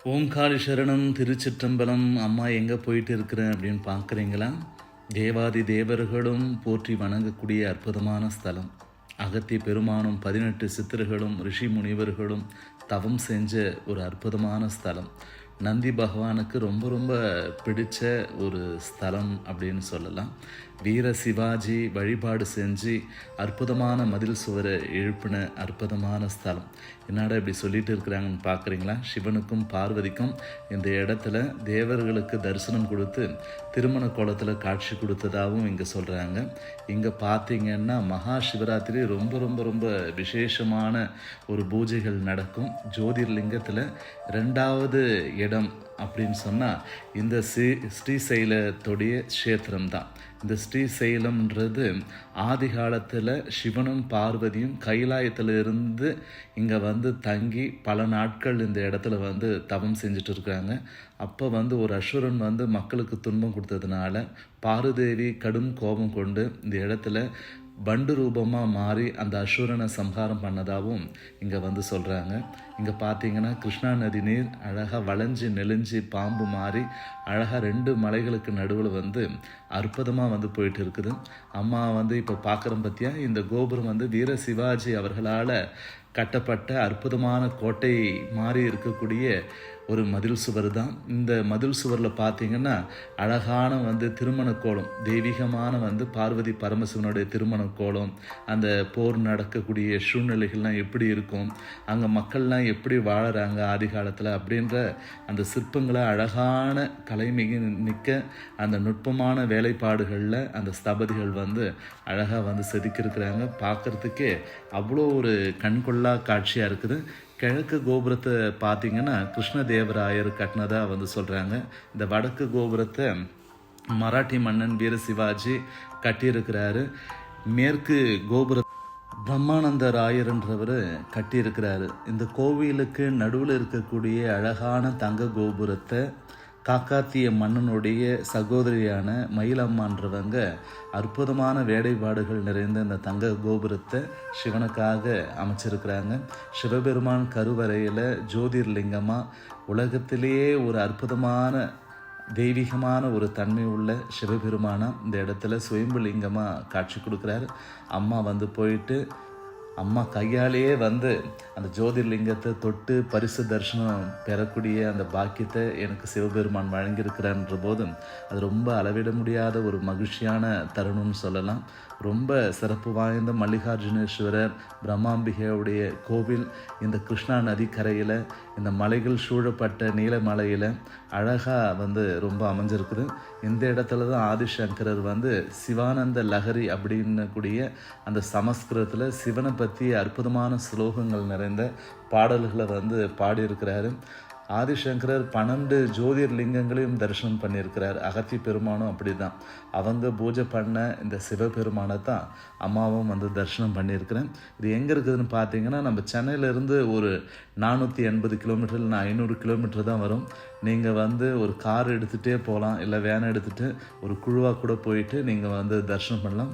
ஓம்காரி சரணம் திருச்சிற்றம்பலம். அம்மா எங்கே போயிட்டு இருக்கிறேன் அப்படின்னு பார்க்குறீங்களா? தேவாதி தேவர்களும் போற்றி வணங்கக்கூடிய அற்புதமான ஸ்தலம். அகத்திய பெருமானும் 18 சித்தர்களும் ரிஷி முனிவர்களும் தவம் செஞ்ச ஒரு அற்புதமான ஸ்தலம். நந்தி பகவானுக்கு ரொம்ப ரொம்ப பிடிச்ச ஒரு ஸ்தலம் அப்படின்னு சொல்லலாம். வீர சிவாஜி வழிபாடு செஞ்சு அற்புதமான மதில் சுவரை எழுப்பின அற்புதமான ஸ்தலம். என்னடா இப்படி சொல்லிட்டு இருக்கிறாங்கன்னு பார்க்குறீங்களா? சிவனுக்கும் பார்வதிக்கும் இந்த இடத்துல தேவர்களுக்கு தரிசனம் கொடுத்து திருமண கோலத்தில் காட்சி கொடுத்ததாகவும் இங்கே சொல்கிறாங்க. இங்கே பார்த்தீங்கன்னா மகா சிவராத்திரி ரொம்ப ரொம்ப ரொம்ப விசேஷமான ஒரு பூஜைகள் நடக்கும். ஜோதிர்லிங்கத்தில் 2வது இடம் அப்படின்னு சொன்னால் இந்த ஸ்ரீசைலத்துடைய க்ஷேத்திரம் தான். இந்த ஸ்ரீசைலம்ன்றது ஆதி காலத்தில் சிவனும் பார்வதியும் கைலாயத்தில் இருந்து இங்கே வந்து தங்கி பல நாட்கள் இந்த இடத்துல வந்து தவம் செஞ்சுட்டு இருக்காங்க. அப்போ ஒரு அசுரன் மக்களுக்கு துன்பம் கொடுத்ததுனால பார்வதேவி கடும் கோபம் கொண்டு இந்த இடத்துல பண்டு ரூபமாக மாறி அந்த அசுரனை சம்ஹாரம் பண்ணதாகவும் இங்கே சொல்கிறாங்க. இங்கே பார்த்தீங்கன்னா கிருஷ்ணா நதி நீர் அழகாக வளைஞ்சி நெளிஞ்சு பாம்பு மாறி அழகாக 2 மலைகளுக்கு நடுவில் அற்புதமாக போயிட்டு இருக்குது. அம்மா இப்போ பார்க்குறோம் பற்றியா, இந்த கோபுரம் வீர சிவாஜி அவர்களால் கட்டப்பட்ட அற்புதமான கோட்டை மாறி இருக்கக்கூடிய ஒரு மதில் சுவர் தான். இந்த மதில் சுவரில் பார்த்தீங்கன்னா அழகான திருமண கோலம், தெய்வீகமான பார்வதி பரமசிவனுடைய திருமண கோலம், அந்த போர் நடக்கக்கூடிய சூழ்நிலைகள்லாம் எப்படி இருக்கும், அங்கே மக்கள்லாம் எப்படி வாழறாங்க ஆதி காலத்தில் அப்படின்ற அந்த சிற்பங்களை அழகான கலைமிகு மிக்க அந்த நுட்பமான வேலைப்பாடுகளில் அந்த ஸ்தபதிகள் அழகாக செதுக்கியிருக்கிறாங்க. பார்க்குறதுக்கே அவ்வளோ ஒரு கண்கொள்ளா காட்சியாக இருக்குது. கிழக்கு கோபுரத்தை பார்த்தீங்கன்னா கிருஷ்ணதேவராயர் கட்டினதாக சொல்கிறாங்க. இந்த வடக்கு கோபுரத்தை மராட்டி மன்னன் வீர சிவாஜி கட்டியிருக்கிறாரு. மேற்கு கோபுர பிரம்மானந்த ராயர்ன்றவர் கட்டியிருக்கிறாரு. இந்த கோவிலுக்கு நடுவில் இருக்கக்கூடிய அழகான தங்க கோபுரத்தை காக்காத்திய மன்னனுடைய சகோதரியான மயிலம்மான்றவங்க அற்புதமான வேலைப்பாடுகள் நிறைந்த இந்த தங்க கோபுரத்தை சிவனுக்காக அமைச்சிருக்கிறாங்க. சிவபெருமான் கருவறையில் ஜோதிர்லிங்கமாக உலகத்திலேயே ஒரு அற்புதமான தெய்வீகமான ஒரு தன்மை உள்ள சிவபெருமானா இந்த இடத்துல சுயம்புலிங்கமாக காட்சி கொடுக்குறாரு. அம்மா போயிட்டு அம்மா கையாலேயே அந்த ஜோதிர்லிங்கத்தை தொட்டு பரிசு தரிசனம் பெறக்கூடிய அந்த பாக்கியத்தை எனக்கு சிவபெருமான் வழங்கியிருக்கிறான்ற போதும் அது ரொம்ப அளவிட முடியாத ஒரு மகிழ்ச்சியான தருணம்னு சொல்லலாம். ரொம்ப சிறப்பு வாய்ந்த மல்லிகார்ஜுனேஸ்வரர் பிரம்மாம்பிகையுடைய கோவில் இந்த கிருஷ்ணா நதிக்கரையில் இந்த மலைகள் சூழப்பட்ட நீலமலையில் அழகாக ரொம்ப அமைஞ்சிருக்குது. இந்த இடத்துல தான் ஆதிசங்கரர் சிவானந்த லஹரி அப்படின்னு கூடிய அந்த சமஸ்கிருதத்தில் சிவனை பற்றி அற்புதமான ஸ்லோகங்கள் நிறைந்த பாடல்களை பாடியிருக்கிறாரு. ஆதிசங்கரர் 12 ஜோதிர்லிங்கங்களையும் தரிசனம் பண்ணியிருக்கிறார். அகத்திய பெருமானும் அப்படி தான். அவங்க பூஜை பண்ண இந்த சிவபெருமானை தான் அம்மாவும் தரிசனம் பண்ணியிருக்கிறேன். இது எங்கே இருக்குதுன்னு பார்த்தீங்கன்னா நம்ம சென்னையிலேருந்து ஒரு 480 கிலோமீட்டர் இல்லை 500 கிலோமீட்டர் தான் வரும். நீங்கள் ஒரு கார் எடுத்துகிட்டே போகலாம், இல்லை வேன் எடுத்துகிட்டு ஒரு குழுவாக கூட போயிட்டு நீங்கள் தரிசனம் பண்ணலாம்.